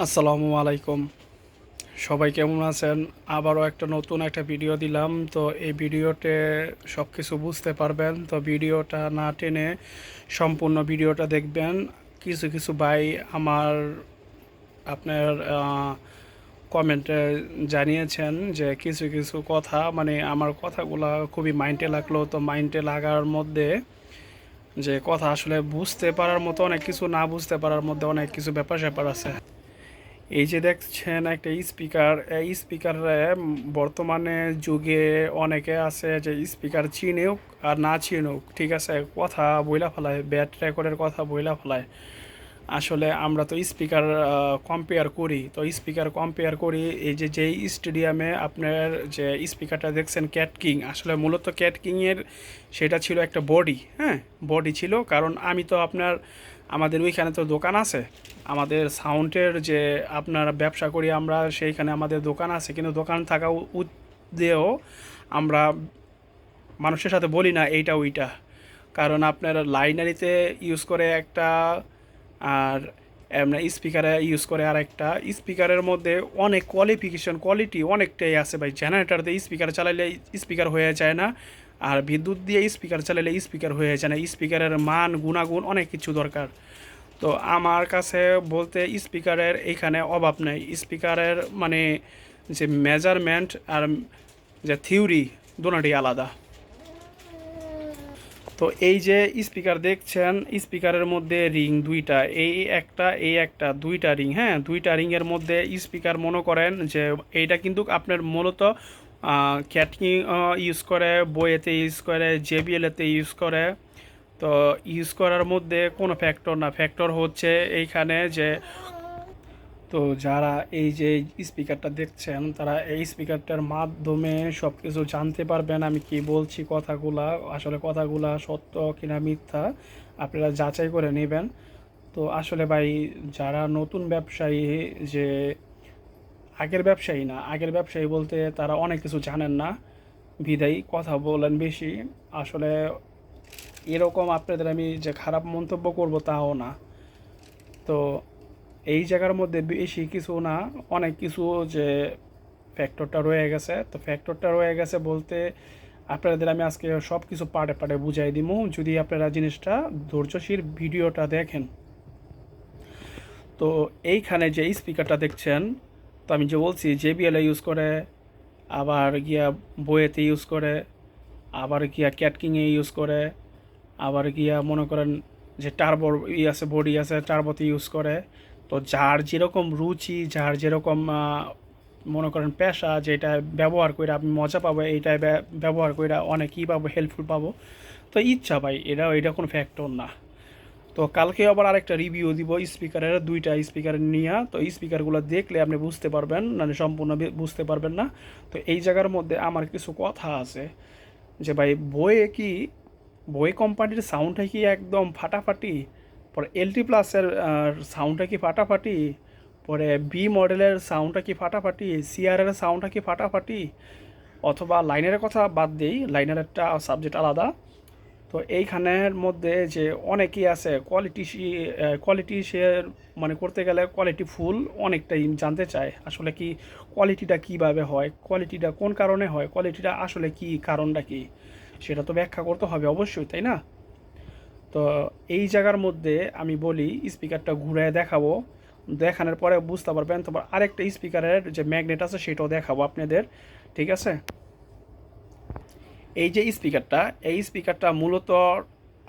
আসসালামু আলাইকুম। সবাই কেমন আছেন? আবারও একটা নতুন একটা ভিডিও দিলাম। তো এই ভিডিওতে সব কিছু বুঝতে পারবেন। তো ভিডিওটা না টেনে সম্পূর্ণ ভিডিওটা দেখবেন। কিছু কিছু ভাই আমার আপনার কমেন্টে জানিয়েছেন যে কিছু কিছু কথা মানে আমার কথাগুলা খুবই মাইন্ডে লাগলো। তো মাইন্ডে লাগার মধ্যে যে কথা আসলে বুঝতে পারার মতো অনেক কিছু, না বুঝতে পারার মধ্যে অনেক কিছু ব্যাপার স্যাপার আছে। এই যে দেখছেন একটা স্পিকার, এই স্পিকারে বর্তমানে যুগে অনেকে আছে যে স্পিকার চিনুক আর না চিনুক, ঠিক আছে, কথা বইলা ফেলায়, ব্যাট রেকর্ডের কথা বইলা ফেলায়। আসলে আমরা তো স্পিকার কম্পেয়ার করি, তো স্পিকার কম্পেয়ার করি। এই যে যেই স্টেডিয়ামে আপনার যে স্পিকারটা দেখছেন ক্যাট কিং, আসলে মূলত ক্যাট কিংয়ের সেটা ছিল একটা বডি, হ্যাঁ, বডি ছিল। কারণ আমি তো আপনার আমাদের ওইখানে তো দোকান আছে, আমাদের সাউন্ডের যে আপনার ব্যবসা করি আমরা, সেইখানে আমাদের দোকান আছে, কিন্তু দোকান থাকা দিয়েও আমরা মানুষের সাথে বলি না এইটা ওইটা। কারণ আপনার লাইনারিতে ইউজ করে একটা, আর এমনি স্পিকারে ইউজ করে আর একটা। স্পিকারের মধ্যে অনেক কোয়ালিফিকেশন, কোয়ালিটি অনেকটাই আছে ভাই। জেনারেটার দিয়ে স্পিকার চালাইলে স্পিকার হয়ে যায় না, আর বিদ্যুৎ দিয়ে স্পিকার চালাইলে স্পিকার হয়ে যায় না। স্পিকারের মান গুণাগুণ অনেক কিছু দরকার। তো আমার কাছে বলতে স্পিকারের এইখানে অভাব নেই। স্পিকারের মানে যে মেজারমেন্ট আর যে থিওরি, দুটোই আলাদা। তো এই যে স্পিকার দেখছেন, স্পিকারের মধ্যে রিং দুইটা, এই একটা দুইটা রিং, হ্যাঁ, দুইটা রিংয়ের মধ্যে স্পিকার মনে করেন যে এইটা কিন্তু আপনার মূলত ক্যাটকিং ইউজ করে, বইয়েতে ইউজ করে, জেবিএলেতে ইউজ করে। তো ইউজ করার মধ্যে কোনো ফ্যাক্টর না, ফ্যাক্টর হচ্ছে এইখানে যে, তো যারা এই যে স্পিকারটা দেখছেন তারা এই স্পিকারটার মাধ্যমে সব কিছু জানতে পারবেন আমি কি বলছি, কথাগুলা আসলে কথাগুলা সত্য কিনা মিথ্যা আপনারা যাচাই করে নেবেন। তো আসলে ভাই, যারা নতুন ব্যবসায়ী, যে আগের ব্যবসায়ী না, আগের ব্যবসায়ী বলতে তারা অনেক কিছু জানেন না, বিদায়ী কথা বলেন বেশি। আসলে এরকম আপনাদের আমি যে খারাপ মন্তব্য করব তাও না। তো এই জায়গার মধ্যে বেশি কিছু না, অনেক কিছু যে ফ্যাক্টরটা রয়ে গেছে। তো ফ্যাক্টরটা রয়ে গেছে বলতে আপনাদের আমি আজকে সব কিছু পার্টে পার্টে বুঝাই দিব, যদি আপনারা জিনিসটা ধৈর্যশীল ভিডিওটা দেখেন। তো এইখানে যে স্পিকারটা দেখছেন, তো আমি যে বলছি জেবিএল ইউজ করে, আবার গিয়া বইয়েতে ইউজ করে, আবার গিয়া ক্যাটকিংয়ে ইউজ করে, আবার গিয়া মনে করেন যে টার্বোর আছে, বডি আছে, টার্বোতে ইউজ করে। তো যার যেরকম রুচি, যার যেরকম মনে করেন পেশা, যেটা ব্যবহার করে আমি মজা পাবো, এইটাই ব্যবহার করে অনেক কী পাবো, হেল্পফুল পাবো। তো ইচ্ছা ভাই, এটা কোনো ফ্যাক্টর না। তো কালকে আবার আরেকটা রিভিউ দিব স্পিকারের, দুইটা স্পিকারের নিয়ে। তো স্পিকারগুলো দেখলে আপনি বুঝতে পারবেন, মানে সম্পূর্ণ বুঝতে পারবেন না। তো এই জায়গার মধ্যে আমার কিছু কথা আছে যে ভাই, বই কোম্পানির সাউন্ডটা কি একদম ফাটাফাটি, পরে এলটি প্লাসের সাউন্ডটা কি ফাটাফাটি, পরে বি মডেলের সাউন্ডটা কি ফাটাফাটি, সিআরের সাউন্ডটা কি ফাটাফাটি, অথবা লাইনারের কথা বাদ দিই, লাইনার একটা সাবজেক্ট আলাদা। তো এইখানের মধ্যে যে অনেকেই আছে কোয়ালিটি সে মানে করতে গেলে কোয়ালিটি ফুল অনেকটাই জানতে চায়, আসলে কি কোয়ালিটিটা কিভাবে হয়, কোয়ালিটিটা কোন কারণে হয়, কোয়ালিটিটা আসলে কি, কারণটা কি, সেটা তো ব্যাখ্যা করতে হবে অবশ্যই, তাই না? তো এই জায়গার মধ্যে আমি বলি স্পিকারটা ঘুরে দেখাবো, দেখানোর পরে বুঝতে পারবেন। তারপর আরেকটা স্পিকারের যে ম্যাগনেট আছে সেটাও দেখাবো আপনাদের, ঠিক আছে? এই যে স্পিকারটা, এই স্পিকারটা মূলত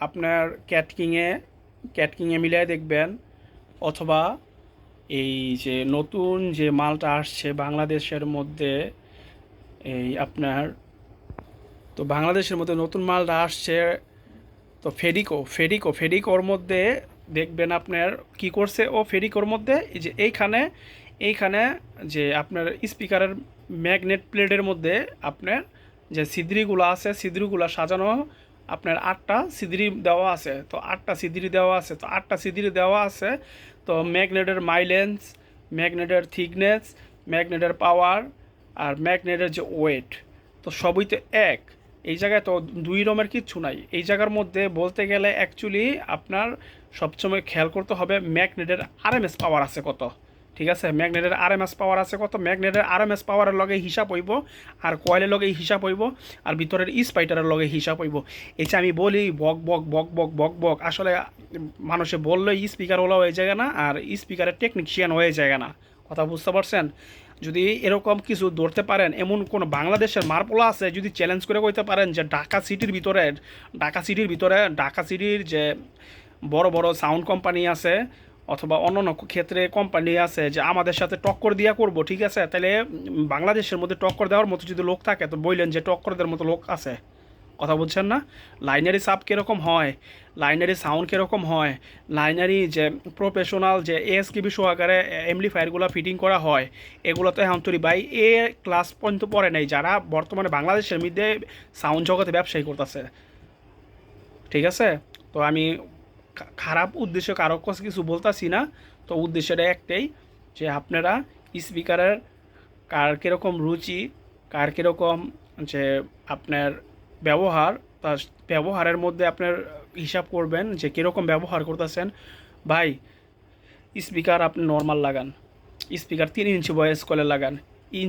আপনার ক্যাটকিংয়ে মিলিয়ে দেখবেন, অথবা এই যে নতুন যে মালটা আসছে বাংলাদেশের মধ্যে, এই আপনার, তো বাংলাদেশের মধ্যে নতুন মালটা আসছে, তো ফেডিকোর মধ্যে দেখবেন আপনার কি করছে ও, ফেডিকোর মধ্যে এই যে এইখানে যে আপনার স্পিকারের ম্যাগনেট প্লেটের মধ্যে আপনার যে ছিদ্রিগুলো আছে, ছিদ্রিগুলো সাজানো আপনার আটটা ছিদ্রি দেওয়া আছে। তো আটটা ছিদ্রি দেওয়া আছে, তো আটটা ছিদ্রি দেওয়া আছে। তো ম্যাগনেটের মাইলেন্স, ম্যাগনেটের থিকনেস, ম্যাগনেটের পাওয়ার, আর ম্যাগনেটের যে ওয়েট, তো সবই তো এক। এই জায়গায় তো দুই রকমের কিচ্ছু নাই। এই জায়গার মধ্যে বলতে গেলে অ্যাকচুয়ালি আপনার সবসময় খেয়াল করতে হবে ম্যাগনেটের আরএমএস পাওয়ার আছে কত, ঠিক আছে। ম্যাগনেটের আরএমএস পাওয়ার আছে কত, ম্যাগনেটের আরএমএস পাওয়ারের লগে হিসাব হইব, আর কয়েলের লগে হিসাব হইব, আর ভিতরের স্পাইটারের লগে হিসাব হইব। এই যে আমি বলি বক বক বক বক বক বক, আসলে মানুষে বললে স্পিকার ওলা হয়ে যায় না, আর স্পিকারের টেকনিশিয়ান হয়ে যায় না। কথা বুঝতে পারছেন? যদি এরকম কিছু ধরতে পারেন, এমন কোনো বাংলাদেশের মারপোলা আছে যদি চ্যালেঞ্জ করে কইতে পারেন যে ঢাকা সিটির যে বড় বড় সাউন্ড কোম্পানি আছে অথবা অন্যান্য ক্ষেত্রে কোম্পানি আছে যে আমাদের সাথে টক্কর দিয়া করব, ঠিক আছে, তাহলে বাংলাদেশের মধ্যে টক্কর দেওয়ার মতো যদি লোক থাকে তো বললেন যে টক্কর দেওয়ার মতো লোক আছে। কথা বলছেন না? লাইনারি সাপ কীরকম হয়, লাইনারি সাউন্ড কীরকম হয়, লাইনারি যে প্রফেশনাল যে এএসকিবি সহকারে এমপ্লিফায়ারগুলো ফিটিং করা হয়, এগুলো তো এখন তৈরি ভাই ক্লাস পর্যন্ত পড়ে নাই যারা বর্তমানে বাংলাদেশের মধ্যে সাউন্ড জগতে ব্যবসায়ী করতেছে। ঠিক আছে? তো আমি খারাপ উদ্দেশ্য কারো কাছে কিছু বলতাছি না। তো উদ্দেশ্যটা একটাই যে আপনারা স্পিকারের কার কীরকম রুচি, কার কীরকম যে আপনার ব্যবহার, তার ব্যবহারের মধ্যে আপনার হিসাব করবেন যে কীরকম ব্যবহার করতেছেন। ভাই স্পিকার আপনি নর্মাল লাগান, স্পিকার 3 ইঞ্চি ভয়েস করে লাগান, এই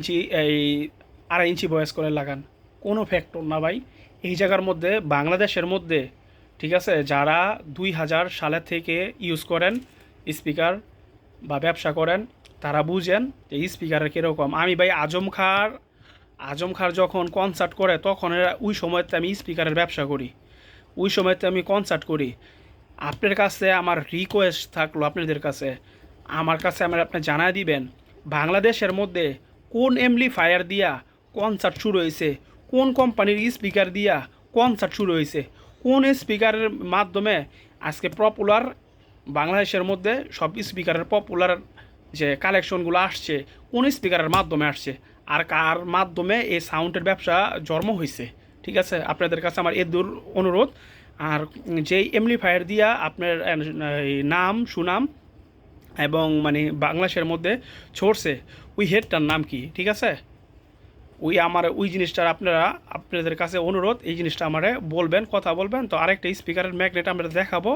2.5 ইঞ্চি ভয়েস করে লাগান, কোনো ফ্যাক্টর না ভাই। এই জায়গার মধ্যে বাংলাদেশের মধ্যে, ঠিক আছে, যারা 2000 সালের থেকে ইউজ করেন স্পিকার বা ব্যবসা করেন তারা বুঝেন যে স্পিকারের কীরকম। আমি ভাই আজম খার যখন কনসার্ট করে তখন ওই সময়তে আমি স্পিকারের ব্যবসা করি, ওই সময়তে আমি কনসার্ট করি। আপনার কাছে আমার রিকোয়েস্ট থাকলো, আপনাদের কাছে আপনি জানাই দিবেন বাংলাদেশের মধ্যে কোন এমপ্লিফায়ার দিয়া কনসার্ট শুরু হয়েছে, কোন কোম্পানির স্পিকার দিয়া কনসার্ট শুরু হয়েছে, কোন স্পিকারের মাধ্যমে আজকে পপুলার বাংলাদেশের মধ্যে সব স্পিকারের পপুলার যে কালেকশনগুলো আসছে, কোন স্পিকারের মাধ্যমে আসছে, আর কার মাধ্যমে এই সাউন্ডের ব্যবসা জন্ম হয়েছে। ঠিক আছে, আপনাদের কাছে আমার দূর অনুরোধ। আর যেই এমপ্লিফায়ার দিয়া আপনার নাম সুনাম এবং মানে বাংলাদেশের মধ্যে ছড়ছে, ওই হেডটার নাম কি? ঠিক আছে, ওই জিনিসটার আপনাদের কাছে অনুরোধ, এই জিনিসটা আমারে বলবেন, কথা বলবেন। তো আরেকটা স্পিকারের ম্যাগনেট আমরা দেখাবো,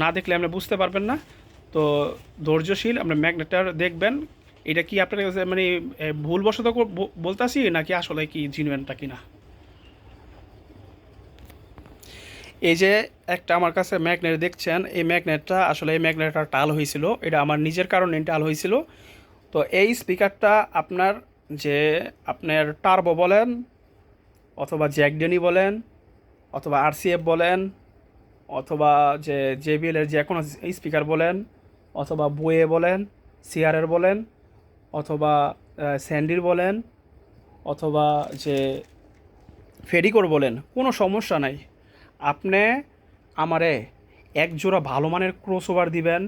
না দেখলে আপনি বুঝতে পারবেন না। তো ধৈর্যশীল আমরা ম্যাগনেটটা দেখবেন। এটা কি আপনার কাছে মানে ভুলবশত বলতাছি নাকি আসলে কি জিনুইনটা কিনা? এই যে একটা আমার কাছে ম্যাগনেট দেখছেন, এই ম্যাগনেটটা আসলে এই ম্যাগনেটটা টাল হয়েছিল, এটা আমার নিজের কারণে টাল হয়েছিল। তো এই স্পিকারটা আপনার টার্বো বলেন অথবা জ্যাকডেনি বলেন অথবা আরসিএফ বলেন অথবা যে জেবিএলের যে কোনো স্পিকার বলেন অথবা বোয়ে বলেন, সিআরের বলেন অথবা স্যান্ডির বলেন অথবা যে ফেডিকোর বলেন, কোনো সমস্যা নাই। আপনি আমারে এক জোড়া ভালো মানের ক্রসওভার দিবেন,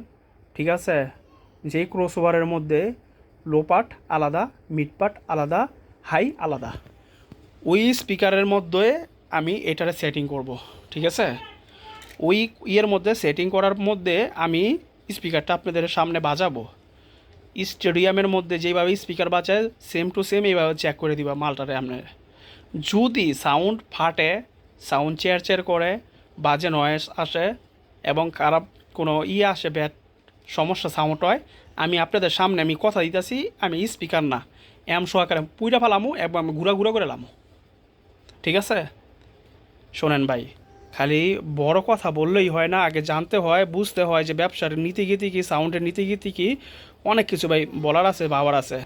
ঠিক আছে, যেই ক্রসওভারের মধ্যে লো পার্ট আলাদা, মিড পার্ট আলাদা, হাই আলাদা, ওই স্পিকারের মধ্যে আমি এটারে সেটিং করব। ঠিক আছে, ওই ইয়ের মধ্যে সেটিং করার মধ্যে আমি স্পিকারটা আপনাদের সামনে বাজাবো। স্টেডিয়ামের মধ্যে যেইভাবে স্পিকার বাজায় সেম টু সেম এইভাবে চেক করে দিবা মালটারে। আপনার যদি সাউন্ড ফাটে, সাউন্ড চেয়ার করে, বাজে নয়েস আসে এবং খারাপ কোনো আসে, ব্যাড সমস্যা সাউন্ড হয়, আমি আপনাদের সামনে আমি কথা দিতেছি, আমি স্পিকার না সহকারে পুইরা ফেলামো এবং আমি ঘুরা করে লামো। ঠিক আছে, শোনেন ভাই, খালি বড় কথা বললেই হয় না, আগে জানতে হয়, বুঝতে হয় যে ব্যবসার নীতিগীতি কী, সাউন্ডের নীতিগীতি কী, অনেক কিছু ভাই বলার আছে, ভাবার আছে।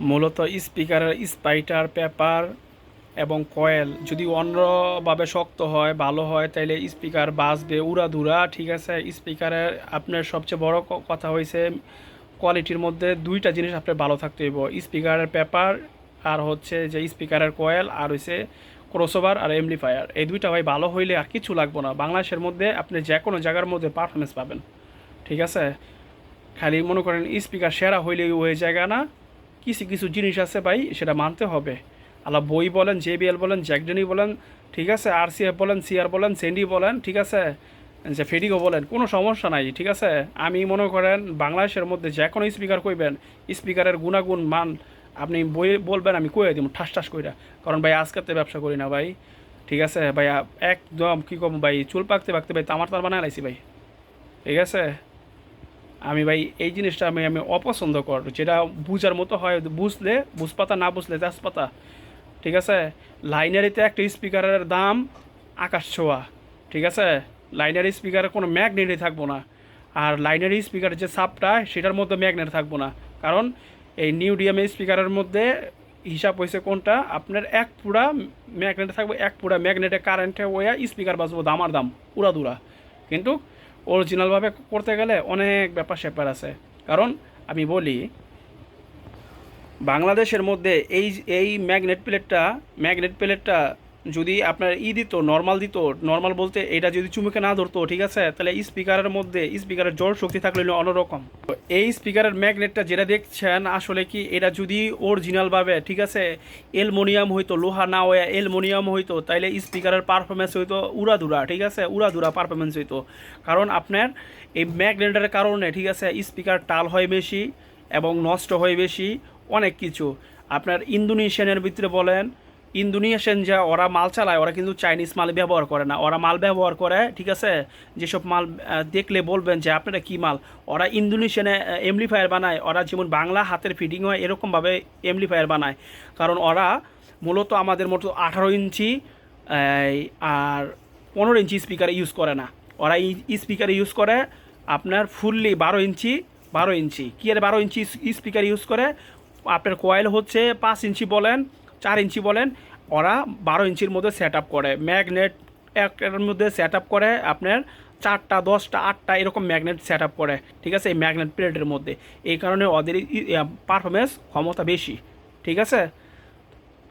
মূলত স্পিকারের স্পাইটার, পেপার এবং কয়েল যদি অন্যভাবে শক্ত হয়, ভালো হয়, তাইলে স্পিকার বাজবে উড়াধুরা। ঠিক আছে, স্পিকারের আপনার সবচেয়ে বড় কথা হয়েছে কোয়ালিটির মধ্যে 2টা জিনিস আপনার ভালো থাকতে হইব, স্পিকারের পেপার আর হচ্ছে যে স্পিকারের কয়েল, আর হচ্ছে ক্রসওভার আর এমপ্লিফায়ার। এই 2টা ভাই ভালো হইলে আর কিছু লাগবে না, বাংলাদেশের মধ্যে আপনি যে কোনো জায়গার মধ্যে পারফরমেন্স পাবেন। ঠিক আছে, খালি মনে করেন স্পিকার সেরা হইলেই হয়ে জায়গা না, কিছু কিছু জিনিস আছে ভাই, সেটা মানতে হবে। আলা বই বলেন, জেবিএল বলেন, জ্যাকডেনি বলেন, ঠিক আছে, আরসিএফ বলেন, সিআর বলেন, সেন্ডি বলেন, ঠিক আছে, যে ফেডিকো বলেন, কোনো সমস্যা নাই। ঠিক আছে, আমি মনে করেন বাংলাদেশের মধ্যে যে কোনো স্পিকার কইবেন, স্পিকারের গুণাগুণ মান আপনি বই বলবেন, আমি কয়ে দিব ঠাস কইরা। কারণ ভাই আজকের তো ব্যবসা করি না ভাই। ঠিক আছে ভাই, একদম কী কম ভাই, চুল পাকতে ভাই তামার তার বানায় লাইছি ভাই। ঠিক আছে, আমি ভাই এই জিনিসটা আমি আমি অপছন্দ কর, যেটা বুঝার মতো হয় বুঝলে বুঝপাতা, না বুঝলে তেজপাতা। ঠিক আছে, লাইনারিতে একটা স্পিকারের দাম আকাশ ছোঁয়া। ঠিক আছে, লাইনারি স্পিকারের কোনো ম্যাগনেটই থাকবো না। আর লাইনারি স্পিকারের যে সাপটা সেটার মধ্যে ম্যাগনেট থাকবো না, কারণ এই নিউ ডিএমএ স্পিকারের মধ্যে হিসাব হয়েছে কোনটা আপনার এক পুরা ম্যাগনেটে থাকবে, এক পুরা ম্যাগনেটে কারেন্টে ওয়া স্পিকার বাজবো দামার দাম উড়াদুরা। কিন্তু অরিজিনালভাবে করতে গেলে অনেক ব্যাপার স্যাপার আছে। কারণ আমি বলি, বাংলাদেশের মধ্যে এই এই ম্যাগনেট প্লেটটা যদি আপনার দিত, নর্মাল দিত, নর্মাল বলতে এটা যদি চুমুকে না ধরতো, ঠিক আছে, তাহলে স্পিকারের মধ্যে স্পিকারের জোর শক্তি থাকলে অন্যরকম। তো এই স্পিকারের ম্যাগনেটটা যেটা দেখছেন আসলে কি, এটা যদি অরিজিনালভাবে, ঠিক আছে, অ্যালুমিনিয়াম হইতো, লোহা না হয়ে অ্যালুমিনিয়াম হইতো, তাইলে স্পিকারের পারফরমেন্স হইতো উড়াধুরা। ঠিক আছে, উড়াধুরা পারফরমেন্স হইতো। কারণ আপনার এই ম্যাগনেটের কারণে, ঠিক আছে, স্পিকার টাল হয় বেশি এবং নষ্ট হয় বেশি অনেক কিছু। আপনার ইন্দোনেশিয়ানের ভিতরে বলেন, ইন্দোনেশিয়ান যা ওরা মাল চালায়, ওরা কিন্তু চাইনিজ মাল ব্যবহার করে না, ওরা মাল ব্যবহার করে, ঠিক আছে, যেসব মাল দেখলে বলবেন যে আপনারা কী মাল, ওরা ইন্দোনেশিয়ানে এমপ্লিফায়ার বানায়। ওরা যেমন বাংলা হাতের ফিটিং হয় এরকমভাবে এমপ্লিফায়ার বানায়। কারণ ওরা মূলত আমাদের মতো 18 ইঞ্চি আর 15 ইঞ্চি স্পিকার ইউজ করে না। ওরা এই স্পিকার ইউজ করে আপনার ফুললি 12 ইঞ্চি। 12 ইঞ্চি কি আর 12 ইঞ্চি স্পিকার ইউজ করে। আপনার কয়েল হচ্ছে 5 ইঞ্চি বলেন, 4 ইঞ্চি বলেন, ওরা 12 ইঞ্চির মধ্যে সেট আপ করে ম্যাগনেট। একটার মধ্যে সেট আপ করে আপনার 4টা 10টা 8টা এরকম ম্যাগনেট সেট আপ করে। ঠিক আছে, এই ম্যাগনেট প্লেটের মধ্যে, এই কারণে ওদের পারফরমেন্স ক্ষমতা বেশি। ঠিক আছে,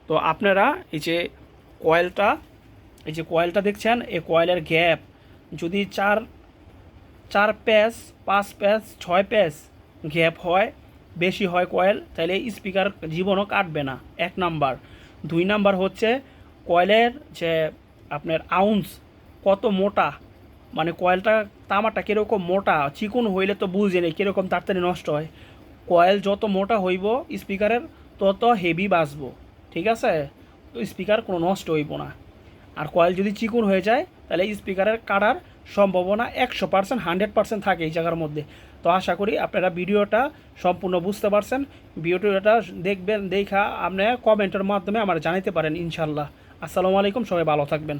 তো আপনারা কয়েলটা এই যে কয়েলটা দেখছেন, এই কয়েলের গ্যাপ যদি 4 প্যাচ 5 প্যাচ 6 প্যাচ গ্যাপ হয়, বেশি হয় কয়েল, তাহলে স্পিকার জীবনও কাটবে না, 1 নাম্বার। 2 নাম্বার হচ্ছে কয়েলের যে আপনার আউন্স কত মোটা, মানে কয়েলটা তামাটা কীরকম মোটা, চিকন হইলে তো বুঝে নেই কীরকম তাড়াতাড়ি নষ্ট হয়। কয়েল যত মোটা হইব স্পিকারের তত হেভি বাজবো। ঠিক আছে, তো স্পিকার কোনো নষ্ট হইব না। আর কয়েল যদি চিকন হয়ে যায় তাহলে স্পিকারের কাটার সম্ভাবনা 100%, 100% থাকে এই জায়গার মধ্যে। তো আশা করি আপনারা ভিডিওটা সম্পূর্ণ বুঝতে পারছেন। ভিডিওটা দেখবেন, দেখা আপনি কমেন্টের মাধ্যমে আমার জানাতে পারেন ইনশাল্লাহ। আসসালামু আলাইকুম, সবাই ভালো থাকবেন।